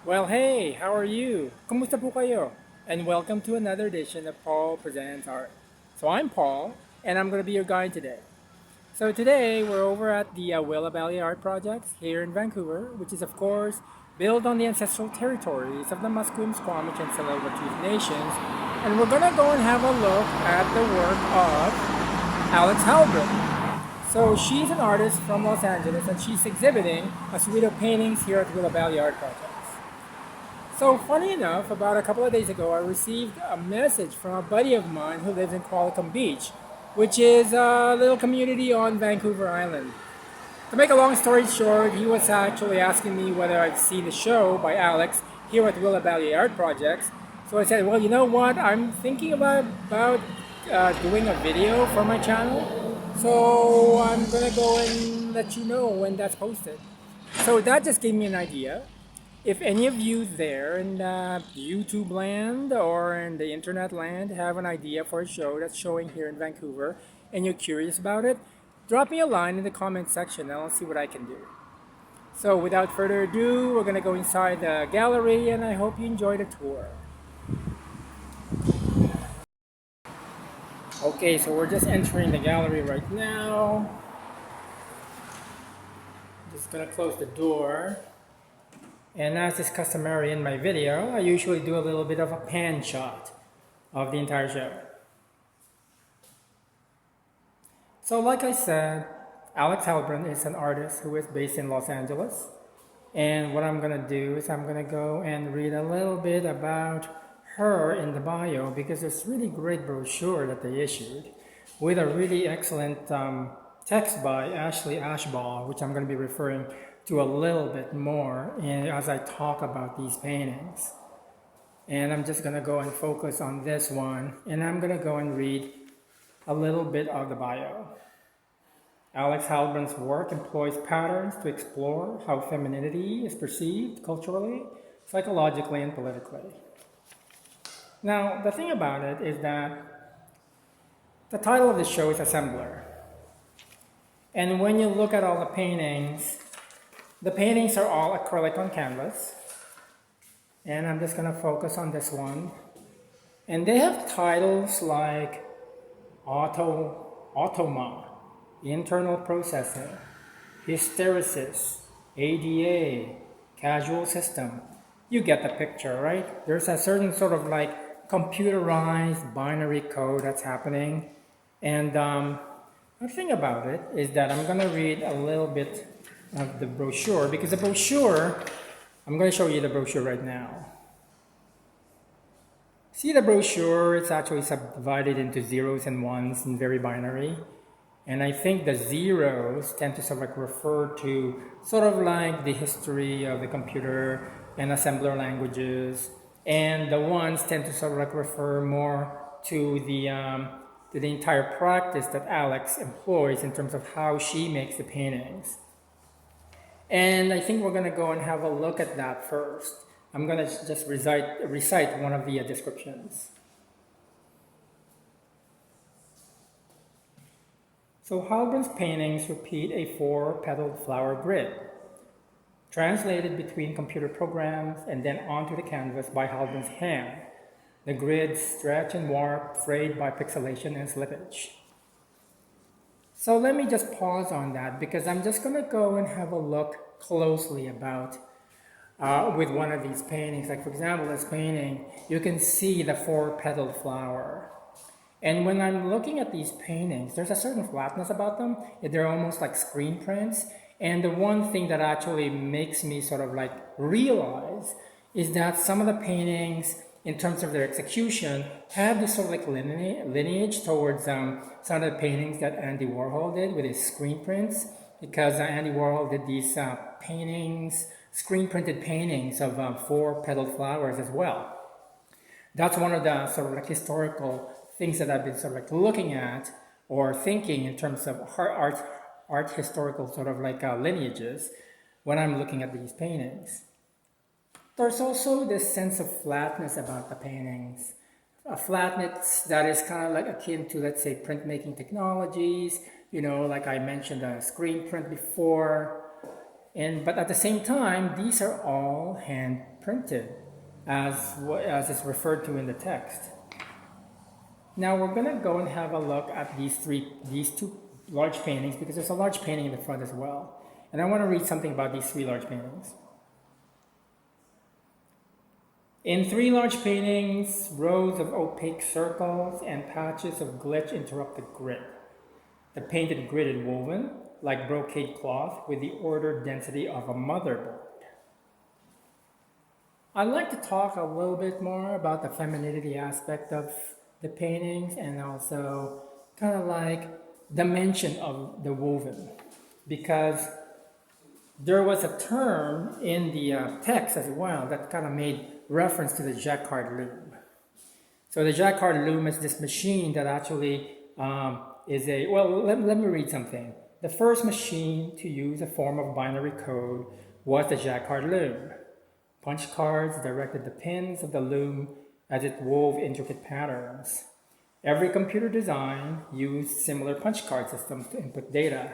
Well, hey, how are you? Kumusta po kayo? And welcome to another edition of Paul Presents Art. So I'm Paul, and I'm going to be your guide today. So today we're over at the Aballe Art Project here in Vancouver, which is of course built on the ancestral territories of the Musqueam, Squamish, and Tsleil-Waututh nations. And we're going to go and have a look at the work of Alex Heilbron. So she's an artist from Los Angeles, and she's exhibiting a suite of paintings here at the Aballe Art Project. So funny enough, about a couple of days ago, I received a message from a buddy of mine who lives in Qualicum Beach, which is a little community on Vancouver Island. To make a long story short, he was actually asking me whether I've seen the show by Alex here at Willa Valley Art Projects. So I said, well, you know what? I'm thinking about doing a video for my channel. So I'm gonna go and let you know when that's posted. So that just gave me an idea. If any of you there in YouTube land or in the internet land have an idea for a show that's showing here in Vancouver and you're curious about it, drop me a line in the comment section and I'll see what I can do. So without further ado, we're going to go inside the gallery and I hope you enjoy the tour. Okay, so we're just entering the gallery right now. Just going to close the door. And as is customary in my video, I usually do a little bit of a pan shot of the entire show. So like I said, Alex Heilbron is an artist who is based in Los Angeles. And what I'm going to do is I'm going to go and read a little bit about her in the bio because it's really great brochure that they issued with a really excellent text by Ashlyn Ashbaugh, which I'm going to be referring to a little bit more as I talk about these paintings. And I'm just going to go and focus on this one, and I'm going to go and read a little bit of the bio. Alex Heilbron's work employs patterns to explore how femininity is perceived culturally, psychologically, and politically. Now, the thing about it is that the title of the show is Assembler. And when you look at all the paintings are all acrylic on canvas. And I'm just going to focus on this one. And they have titles like Automa, Internal Processing, Hysteresis, ADA, Casual System. You get the picture, right? There's a certain sort of like computerized binary code that's happening. And the thing about it is that I'm going to read a little bit of the brochure because the brochure, I'm going to show you the brochure right now. See the brochure, it's actually subdivided into zeros and ones and very binary. And I think the zeros tend to sort of like refer to sort of like the history of the computer and assembler languages. And the ones tend to sort of like refer more to the entire practice that Alex employs in terms of how she makes the paintings. And I think we're going to go and have a look at that first. I'm going to just recite one of the descriptions. So Heilbron's paintings repeat a four-petaled flower grid, translated between computer programs and then onto the canvas by Heilbron's hand. The grids stretch and warp, frayed by pixelation and slippage. So let me just pause on that because I'm just going to go and have a look closely about with one of these paintings. Like for example, this painting, you can see the four-petaled flower. And when I'm looking at these paintings, there's a certain flatness about them. They're almost like screen prints. And the one thing that actually makes me sort of like realize is that some of the paintings, in terms of their execution, have this sort of like lineage towards some of the paintings that Andy Warhol did with his screen prints, because Andy Warhol did these paintings, screen printed paintings of four-petaled flowers as well. That's one of the sort of like historical things that I've been sort of like looking at or thinking in terms of art historical sort of like lineages when I'm looking at these paintings. There's also this sense of flatness about the paintings. A flatness that is kind of like akin to, let's say, printmaking technologies, you know, like I mentioned a screen print before. But at the same time, these are all hand printed, as is referred to in the text. Now we're gonna go and have a look at these two large paintings, because there's a large painting in the front as well. And I want to read something about these 3 large paintings. In 3 large paintings, rows of opaque circles and patches of glitch interrupt the grid. The painted grid is woven like brocade cloth with the ordered density of a motherboard. I'd like to talk a little bit more about the femininity aspect of the paintings, and also kind of like the mention of the woven, because there was a term in the text as well that kind of made reference to the Jacquard loom. So the Jacquard loom is this machine that actually is a, well, let me read something. The first machine to use a form of binary code was the Jacquard loom. Punch cards directed the pins of the loom as it wove intricate patterns. Every computer design used similar punch card systems to input data.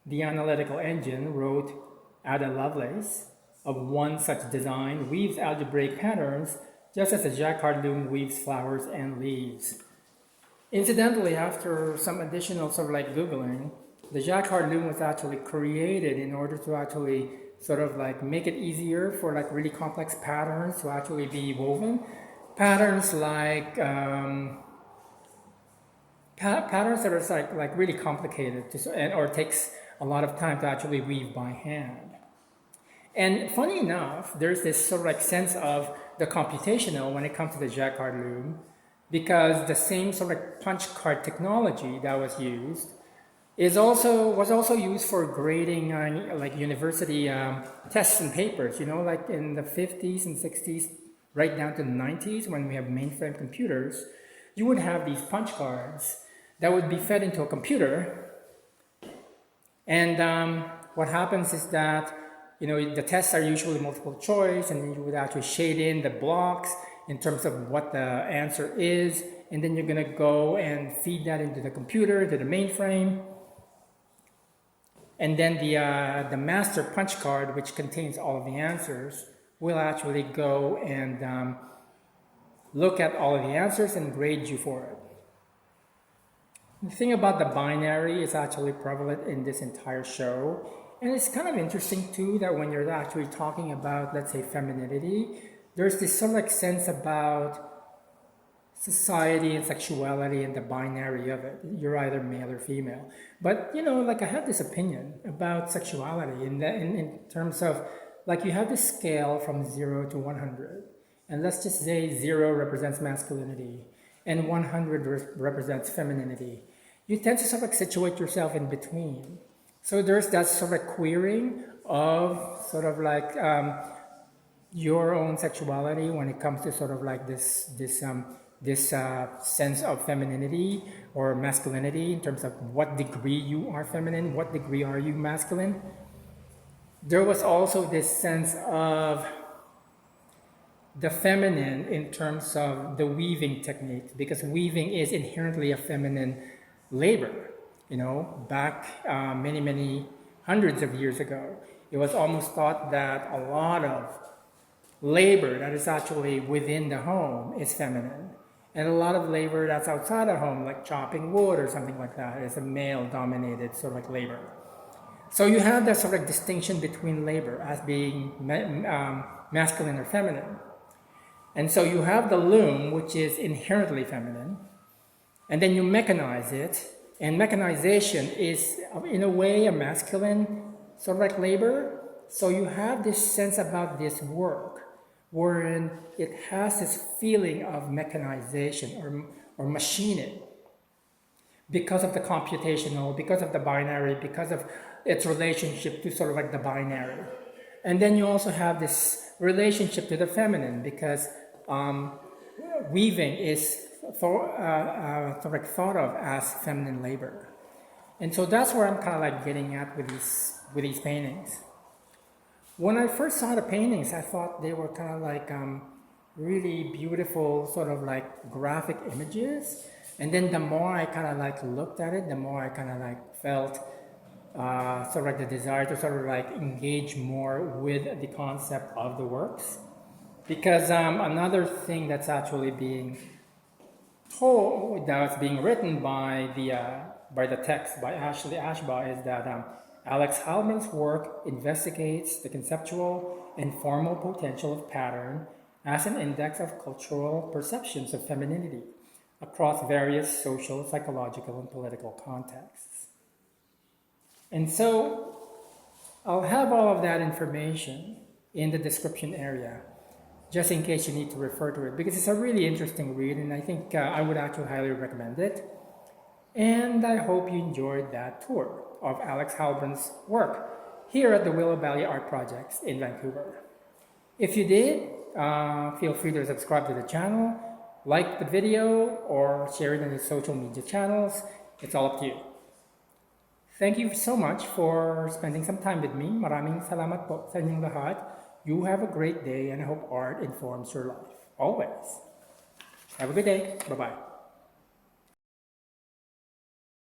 The Analytical Engine wrote Ada Lovelace of one such design weaves algebraic patterns just as the Jacquard loom weaves flowers and leaves. Incidentally, after some additional sort of like Googling, the Jacquard loom was actually created in order to actually sort of like make it easier for like really complex patterns to actually be woven. Patterns like patterns that are like really complicated or takes a lot of time to actually weave by hand. And funny enough, there's this sort of like sense of the computational when it comes to the Jacquard loom, because the same sort of like punch card technology that was used was also used for grading like university tests and papers. You know, like in the 50s and 60s, right down to the 90s, when we have mainframe computers, you would have these punch cards that would be fed into a computer. And what happens is that, you know, the tests are usually multiple choice, and then you would actually shade in the blocks in terms of what the answer is, and then you're going to go and feed that into the computer, to the mainframe. And then the master punch card, which contains all of the answers, will actually go and look at all of the answers and grade you for it. The thing about the binary is actually prevalent in this entire show. And it's kind of interesting too that when you're actually talking about, let's say, femininity, there's this sort of like sense about society and sexuality and the binary of it. You're either male or female. But, you know, like I have this opinion about sexuality in terms of, like, you have this scale from 0 to 100. And let's just say 0 represents masculinity and 100 represents femininity. You tend to sort of like situate yourself in between. So there's that sort of queering of sort of like your own sexuality when it comes to sort of like this sense of femininity or masculinity in terms of what degree you are feminine, what degree are you masculine. There was also this sense of the feminine in terms of the weaving technique, because weaving is inherently a feminine labor. You know, back many hundreds of years ago, it was almost thought that a lot of labor that is actually within the home is feminine, and a lot of labor that's outside the home, like chopping wood or something like that, is a male-dominated sort of like labor. So you have that sort of distinction between labor as being masculine or feminine. And so you have the loom, which is inherently feminine, and then you mechanize it. And mechanization is, in a way, a masculine sort of like labor. So you have this sense about this work, wherein it has this feeling of mechanization or machining, because of the computational, because of the binary, because of its relationship to sort of like the binary. And then you also have this relationship to the feminine, because weaving is sort of like thought of as feminine labor. And so that's where I'm kind of like getting at with these paintings. When I first saw the paintings, I thought they were kind of like really beautiful sort of like graphic images. And then the more I kind of like looked at it, the more I kind of like felt sort of like the desire to sort of like engage more with the concept of the works. Because another thing that's actually being told, that's being written by the text by Ashlyn Ashbaugh, is that Alex Heilbron's work investigates the conceptual and formal potential of pattern as an index of cultural perceptions of femininity across various social, psychological, and political contexts. And so I'll have all of that information in the description area, just in case you need to refer to it, because it's a really interesting read, and I think I would actually highly recommend it. And I hope you enjoyed that tour of Alex Heilbron's work here at the Willow Valley Art Projects in Vancouver. If you did, feel free to subscribe to the channel, like the video, or share it on your social media channels. It's all up to you. Thank you so much for spending some time with me. Maraming salamat po sa inyong lahat. You have a great day, and I hope art informs your life. Always. Have a good day. Bye-bye.